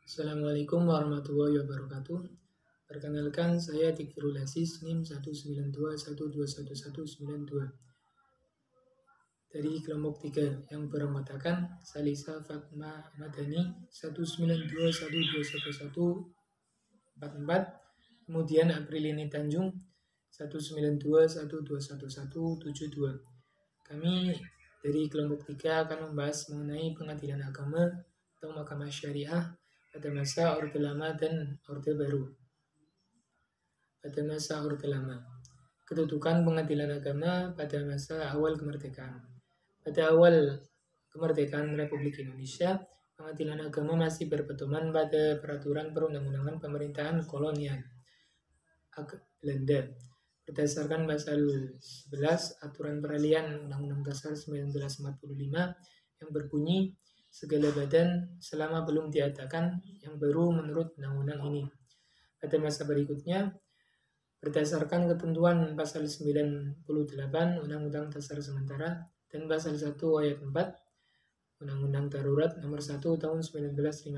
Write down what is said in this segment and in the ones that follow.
Assalamualaikum warahmatullahi wabarakatuh. Perkenalkan, saya Tikfirul Aziz, NIM 19212111192 dari kelompok 3 yang beranggotakan Salisa Fatma Madani 192121144, kemudian Aprilini Tanjung 192121172. Kami dari kelompok 3 akan membahas mengenai pengadilan agama atau mahkamah syariah pada masa Orde Lama dan Orde Baru. Pada masa Orde Lama, kedudukan pengadilan agama pada masa awal kemerdekaan. Pada awal kemerdekaan Republik Indonesia, pengadilan agama masih berpedoman pada peraturan perundang-undangan pemerintahan kolonial Belanda. Berdasarkan pasal 11 Aturan Peralihan Undang-Undang Dasar 1945 yang berbunyi, segala badan selama belum diadakan yang baru menurut undang-undang ini. Pada masa berikutnya, berdasarkan ketentuan pasal 98 Undang-Undang Dasar Sementara dan pasal 1 ayat 4 Undang-Undang Darurat nomor 1 tahun 1951,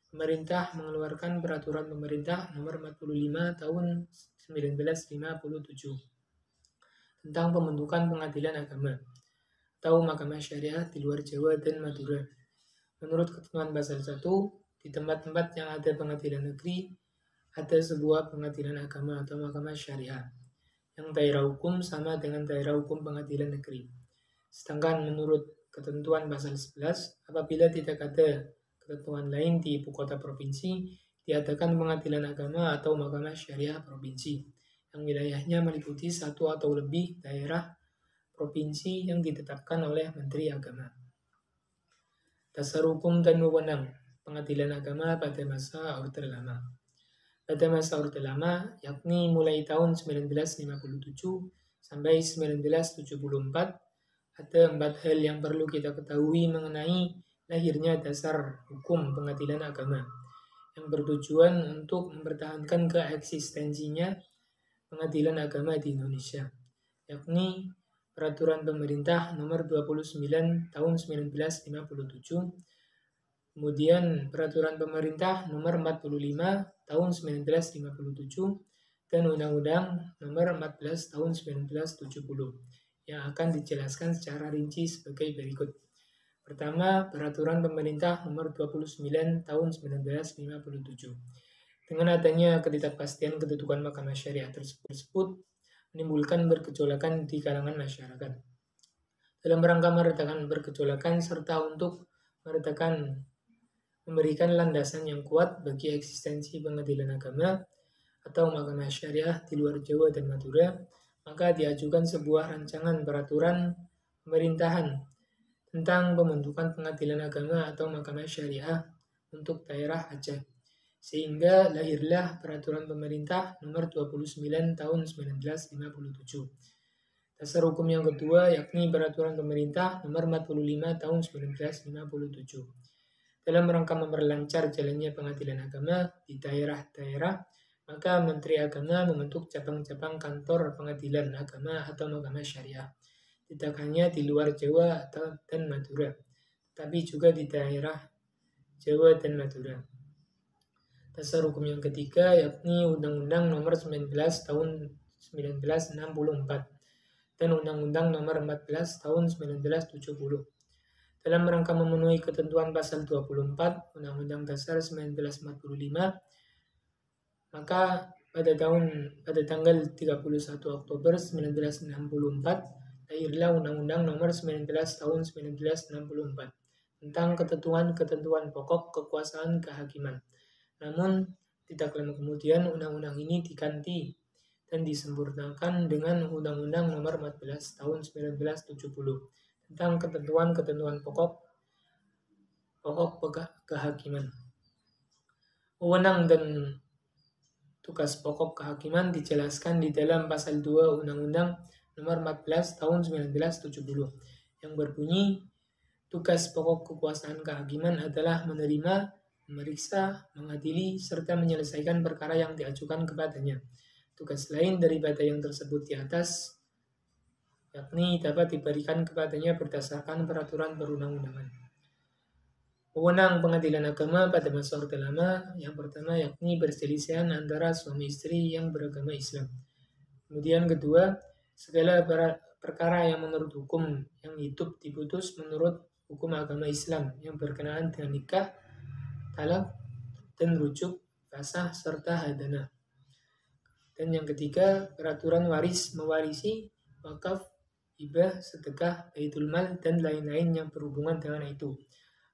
pemerintah mengeluarkan peraturan pemerintah nomor 45 tahun 1957 tentang pembentukan pengadilan agama atau mahkamah syariah di luar Jawa dan Madura. Menurut ketentuan pasal 1, di tempat-tempat yang ada pengadilan negeri, ada sebuah pengadilan agama atau mahkamah syariah yang daerah hukum sama dengan daerah hukum pengadilan negeri. Sedangkan menurut ketentuan pasal 11, apabila tidak ada ketentuan lain di ibu kota provinsi, diadakan pengadilan agama atau mahkamah syariah provinsi yang wilayahnya meliputi satu atau lebih daerah provinsi yang ditetapkan oleh Menteri Agama. Dasar hukum dan wewenang pengadilan agama pada masa Orde Lama. Pada masa Orde Lama, yakni mulai tahun 1957 sampai 1974, ada 4 hal yang perlu kita ketahui mengenai lahirnya dasar hukum pengadilan agama yang bertujuan untuk mempertahankan keeksistensinya pengadilan agama di Indonesia, yakni Peraturan Pemerintah Nomor 29 Tahun 1957, kemudian Peraturan Pemerintah Nomor 45 Tahun 1957, dan Undang-Undang Nomor 14 Tahun 1970 yang akan dijelaskan secara rinci sebagai berikut. Pertama, Peraturan Pemerintah Nomor 29 Tahun 1957. Dengan adanya ketidakpastian kedudukan mahkamah syariah tersebut menimbulkan bergejolakan di kalangan masyarakat. Dalam rangka meredakan bergejolakan serta untuk memberikan landasan yang kuat bagi eksistensi pengadilan agama atau mahkamah syariah di luar Jawa dan Madura, maka diajukan sebuah rancangan peraturan pemerintahan tentang pembentukan pengadilan agama atau mahkamah syariah untuk daerah Aceh. Sehingga lahirlah Peraturan Pemerintah Nomor 29 Tahun 1957. Dasar hukum yang kedua yakni Peraturan Pemerintah Nomor 45 Tahun 1957. Dalam rangka memperlancar jalannya pengadilan agama di daerah-daerah, maka Menteri Agama membentuk cabang-cabang kantor pengadilan agama atau mahkamah syariah, tidak hanya di luar Jawa dan Madura, tapi juga di daerah Jawa dan Madura. Dasar hukum yang ketiga yakni Undang-Undang Nomor 19 Tahun 1964 dan Undang-Undang Nomor 14 Tahun 1970. Dalam rangka memenuhi ketentuan pasal 24 Undang-Undang Dasar 1945, maka pada tanggal 31 Oktober 1964 lahirlah Undang-Undang Nomor 19 Tahun 1964 tentang ketentuan-ketentuan pokok kekuasaan kehakiman. Namun, tidak lama kemudian undang-undang ini diganti dan disempurnakan dengan Undang-Undang Nomor 14 Tahun 1970 tentang ketentuan-ketentuan pokok kehakiman. Wewenang dan tugas pokok kehakiman dijelaskan di dalam pasal 2 Undang-Undang Nomor 14 Tahun 1970 yang berbunyi, tugas pokok kekuasaan kehakiman adalah menerima, memeriksa, mengadili, serta menyelesaikan perkara yang diajukan kepadanya. Tugas lain daripada yang tersebut di atas, yakni dapat diberikan kepadanya berdasarkan peraturan perundang-undangan. Wewenang pengadilan agama pada masa Orde Lama yang pertama yakni perselisihan antara suami istri yang beragama Islam. Kemudian kedua, segala perkara yang menurut hukum yang hidup diputus menurut hukum agama Islam yang berkenaan dengan nikah, talak, dan rujuk, fasah, serta hadana. Dan yang ketiga, peraturan waris mewarisi, wakaf, hibah, sedekah, baitul mal, dan lain-lain yang berhubungan dengan itu.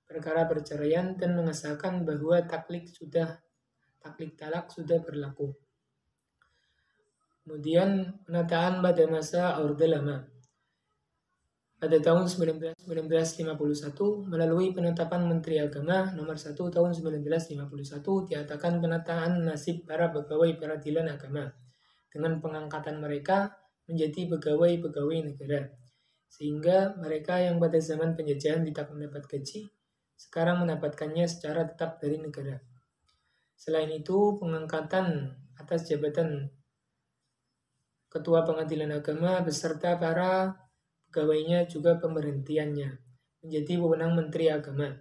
Perkara perceraian dan mengesahkan bahwa taklik talak sudah berlaku. Kemudian penataan pada masa Orde Lama. Pada tahun 1951 melalui penetapan Menteri Agama nomor 1 tahun 1951 diatakan penataan nasib para pegawai peradilan agama dengan pengangkatan mereka menjadi pegawai-pegawai negara. Sehingga mereka yang pada zaman penjajahan tidak mendapat gaji sekarang mendapatkannya secara tetap dari negara. Selain itu, pengangkatan atas jabatan Ketua Pengadilan Agama beserta para pegawainya juga pemberhentiannya menjadi wewenang Menteri Agama,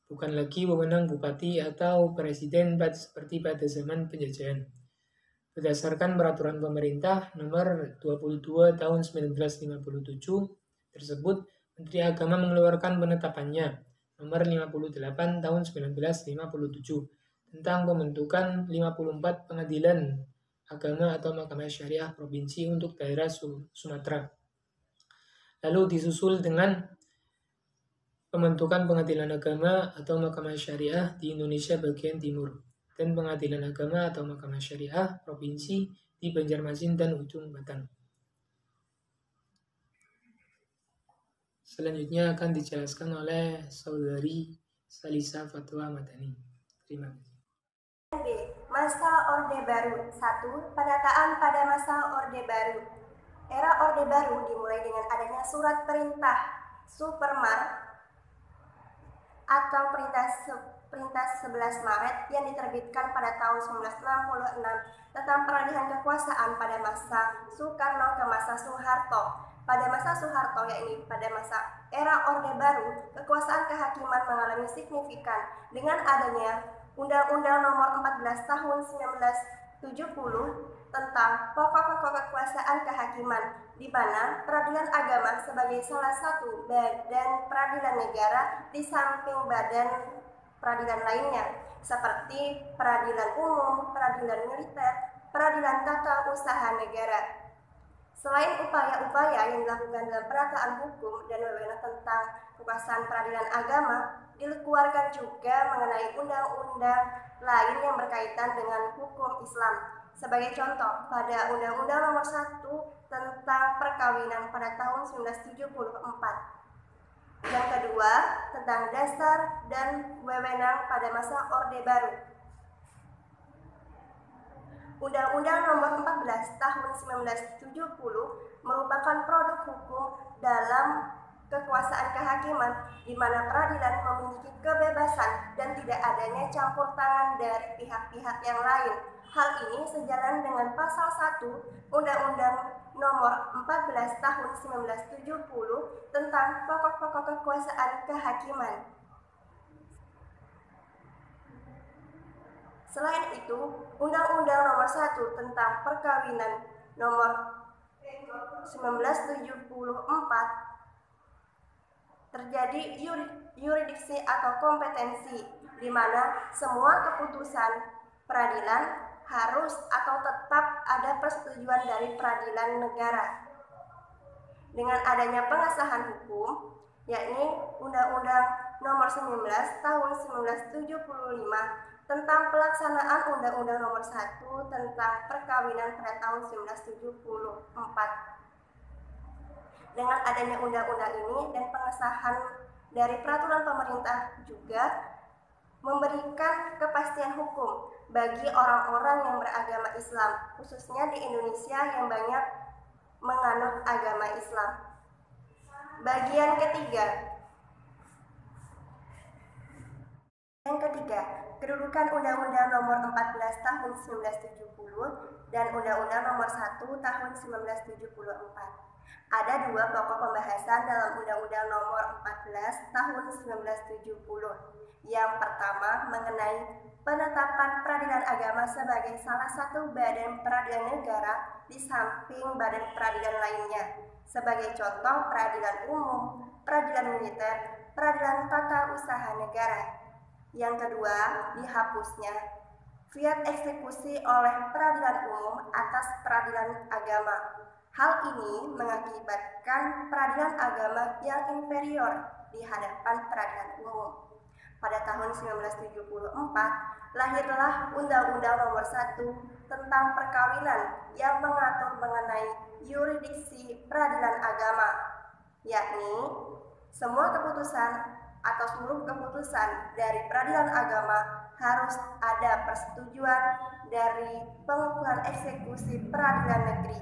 bukan lagi wewenang Bupati atau Presiden seperti pada zaman penjajahan. Berdasarkan peraturan pemerintah nomor 22 tahun 1957 tersebut, Menteri Agama mengeluarkan penetapannya nomor 58 tahun 1957 tentang pembentukan 54 pengadilan agama atau mahkamah syariah provinsi untuk daerah Sumatera. Lalu disusul dengan pembentukan pengadilan agama atau mahkamah syariah di Indonesia bagian timur dan pengadilan agama atau mahkamah syariah provinsi di Banjarmasin dan ujung Batang. Selanjutnya akan dijelaskan oleh Saudari Salisa Fatwa Madani. Terima kasih. Masa Orde Baru. 1. Penataan pada masa Orde Baru. Era Orde Baru dimulai dengan adanya surat perintah Supermar atau perintah 11 Maret yang diterbitkan pada tahun 1966 tentang peralihan kekuasaan pada masa Soekarno ke masa Soeharto. Pada masa Soeharto, yakni pada masa era Orde Baru, kekuasaan kehakiman mengalami signifikan dengan adanya Undang-Undang Nomor 14 Tahun 1970 tentang pokok-pokok kekuasaan kehakiman, di mana peradilan agama sebagai salah satu badan peradilan negara di samping badan peradilan lainnya, seperti peradilan umum, peradilan militer, peradilan tata usaha negara. Selain upaya-upaya yang dilakukan dalam penataan hukum dan wewenang tentang kekuasaan peradilan agama, dikeluarkan juga mengenai undang-undang lain yang berkaitan dengan hukum Islam. Sebagai contoh, pada Undang-Undang Nomor 1 tentang perkawinan pada tahun 1974. Yang kedua, tentang dasar dan wewenang pada masa Orde Baru. Undang-Undang Nomor 14 Tahun 1970 merupakan produk hukum dalam kekuasaan kehakiman di mana peradilan memiliki kebebasan dan tidak adanya campur tangan dari pihak-pihak yang lain. Hal ini sejalan dengan pasal 1 Undang-Undang Nomor 14 Tahun 1970 tentang pokok-pokok kekuasaan kehakiman. Selain itu, Undang-Undang Nomor 1 tentang Perkawinan Nomor 1974 terjadi yurisdiksi atau kompetensi di mana semua keputusan peradilan harus atau tetap ada persetujuan dari peradilan negara. Dengan adanya pengesahan hukum, yakni Undang-Undang Nomor 19 Tahun 1975 tentang pelaksanaan Undang-Undang Nomor 1 tentang Perkawinan pada tahun 1974. Dengan adanya undang-undang ini dan pengesahan dari peraturan pemerintah juga memberikan kepastian hukum bagi orang-orang yang beragama Islam, khususnya di Indonesia yang banyak menganut agama Islam. Bagian ketiga. Yang ketiga, kedudukan Undang-Undang Nomor 14 Tahun 1970 dan Undang-Undang Nomor 1 Tahun 1974. Ada dua pokok pembahasan dalam Undang-Undang Nomor 14 Tahun 1970. Yang pertama mengenai penetapan peradilan agama sebagai salah satu badan peradilan negara di samping badan peradilan lainnya. Sebagai contoh, peradilan umum, peradilan militer, peradilan tata usaha negara. Yang kedua, dihapusnya fiat eksekusi oleh peradilan umum atas peradilan agama. Hal ini mengakibatkan peradilan agama yang inferior di hadapan peradilan umum. Pada tahun 1974, lahirlah Undang-Undang Nomor 1 tentang Perkawinan yang mengatur mengenai yurisdiksi peradilan agama, yakni semua keputusan atau seluruh keputusan dari peradilan agama harus ada persetujuan dari pengukuhan eksekusi peradilan negeri.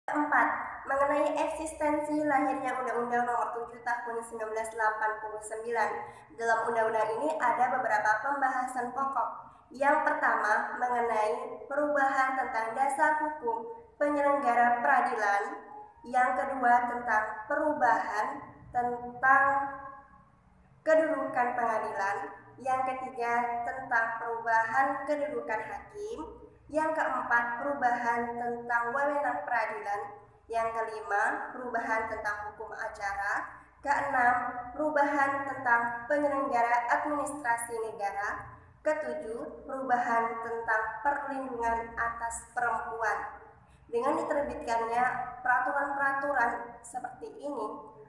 Keempat, mengenai eksistensi lahirnya Undang-Undang Nomor 7 Tahun 1989. Dalam undang-undang ini ada beberapa pembahasan pokok. Yang pertama, mengenai perubahan tentang dasar hukum penyelenggara peradilan. Yang kedua, tentang perubahan tentang kedudukan pengadilan. Yang ketiga, tentang perubahan kedudukan hakim. Yang keempat, perubahan tentang wewenang peradilan. Yang kelima, perubahan tentang hukum acara. Keenam, perubahan tentang penyelenggara administrasi negara. Ketujuh, perubahan tentang perlindungan atas perempuan. Dengan diterbitkannya peraturan-peraturan seperti ini,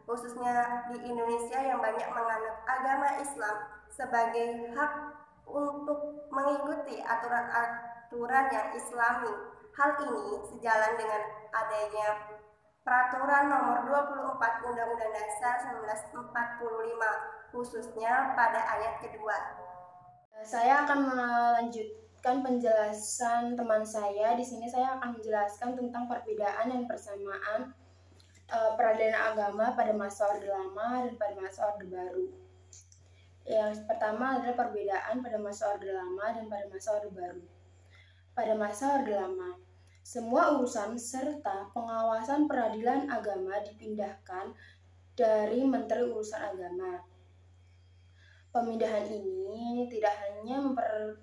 khususnya di Indonesia yang banyak menganut agama Islam sebagai hak untuk mengikuti aturan-aturan yang Islami. Hal ini sejalan dengan adanya Peraturan Nomor 24 Undang-Undang Dasar 1945, khususnya pada ayat kedua. Saya akan melanjutkan penjelasan teman saya. Di sini saya akan menjelaskan tentang perbedaan dan persamaan peradilan agama pada masa Orde Lama dan pada masa Orde Baru. Yang pertama adalah perbedaan pada masa Orde Lama dan pada masa Orde Baru. Pada masa Orde Lama, semua urusan serta pengawasan peradilan agama dipindahkan dari Menteri Urusan Agama. Pemindahan ini tidak hanya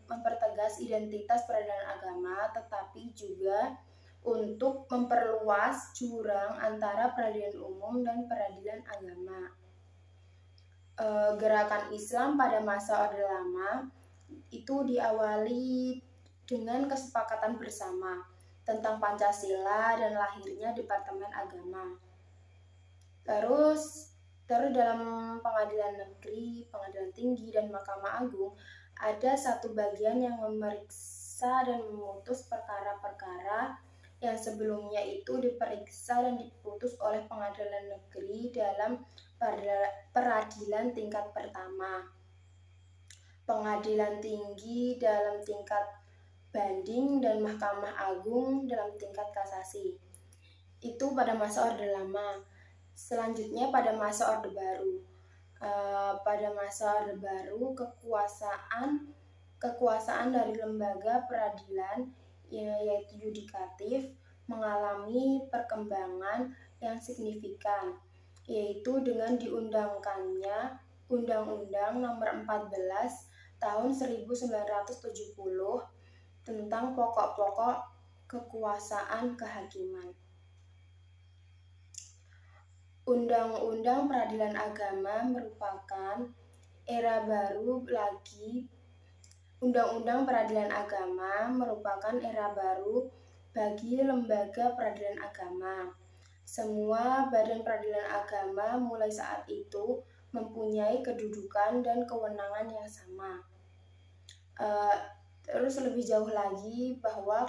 mempertegas identitas peradilan agama, tetapi juga untuk memperluas jurang antara peradilan umum dan peradilan agama. Gerakan Islam pada masa Orde Lama itu diawali dengan kesepakatan bersama tentang Pancasila dan lahirnya Departemen Agama. Terus dalam pengadilan negeri, pengadilan tinggi, dan Mahkamah Agung ada satu bagian yang memeriksa dan memutus perkara-perkara yang sebelumnya itu diperiksa dan diputus oleh pengadilan negeri dalam peradilan tingkat pertama, pengadilan tinggi dalam tingkat banding, dan Mahkamah Agung dalam tingkat kasasi. Itu pada masa Orde Lama. Selanjutnya pada masa Orde Baru. Pada masa Orde Baru, kekuasaan dari lembaga peradilan yaitu yudikatif mengalami perkembangan yang signifikan, yaitu dengan diundangkannya Undang-Undang Nomor 14 Tahun 1970 tentang pokok-pokok kekuasaan kehakiman. Undang-Undang Peradilan Agama merupakan era baru lagi. Undang-Undang Peradilan Agama merupakan era baru bagi lembaga peradilan agama. Semua badan peradilan agama mulai saat itu mempunyai kedudukan dan kewenangan yang sama. Terus lebih jauh lagi bahwa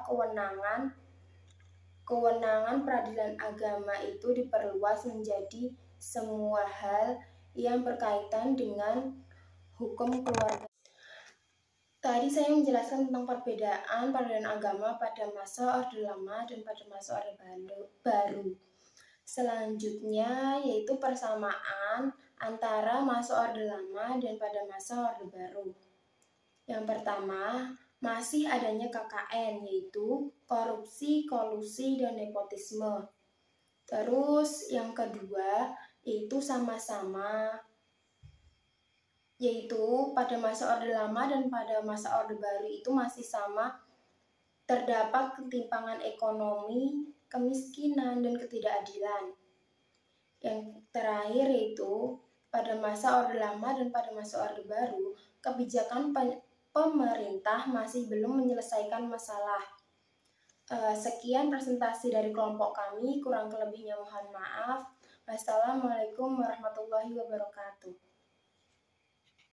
kewenangan peradilan agama itu diperluas menjadi semua hal yang berkaitan dengan hukum keluarga. Tadi saya menjelaskan tentang perbedaan peradilan agama pada masa Orde Lama dan pada masa Orde Baru. Selanjutnya yaitu persamaan antara masa Orde Lama dan pada masa Orde Baru. Yang pertama, masih adanya KKN, yaitu korupsi, kolusi, dan nepotisme. Terus yang kedua yaitu sama-sama, yaitu pada masa Orde Lama dan pada masa Orde Baru itu masih sama, terdapat ketimpangan ekonomi, kemiskinan, dan ketidakadilan. Yang terakhir yaitu pada masa Orde Lama dan pada masa Orde Baru, kebijakan pemerintah masih belum menyelesaikan masalah. Sekian presentasi dari kelompok kami, kurang lebihnya mohon maaf. Wassalamualaikum warahmatullahi wabarakatuh.